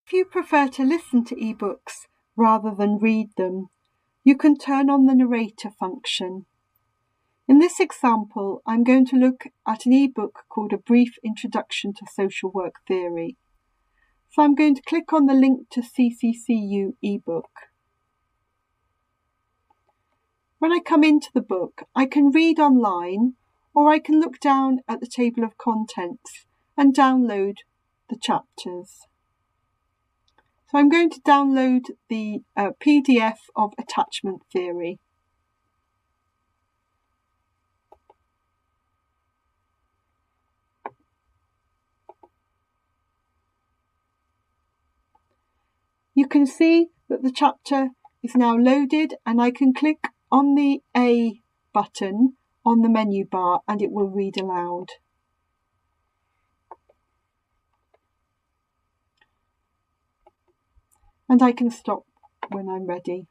If you prefer to listen to ebooks rather than read them, you can turn on the narrator function. In this example, I'm going to look at an ebook called A Brief Introduction to Social Work Theory. So I'm going to click on the link to CCCU ebook. When I come into the book, I can read online, or I can look down at the table of contents and download the chapters. So I'm going to download the PDF of Attachment Theory. You can see that the chapter is now loaded, and I can click on the A button on the menu bar and it will read aloud. And I can stop when I'm ready.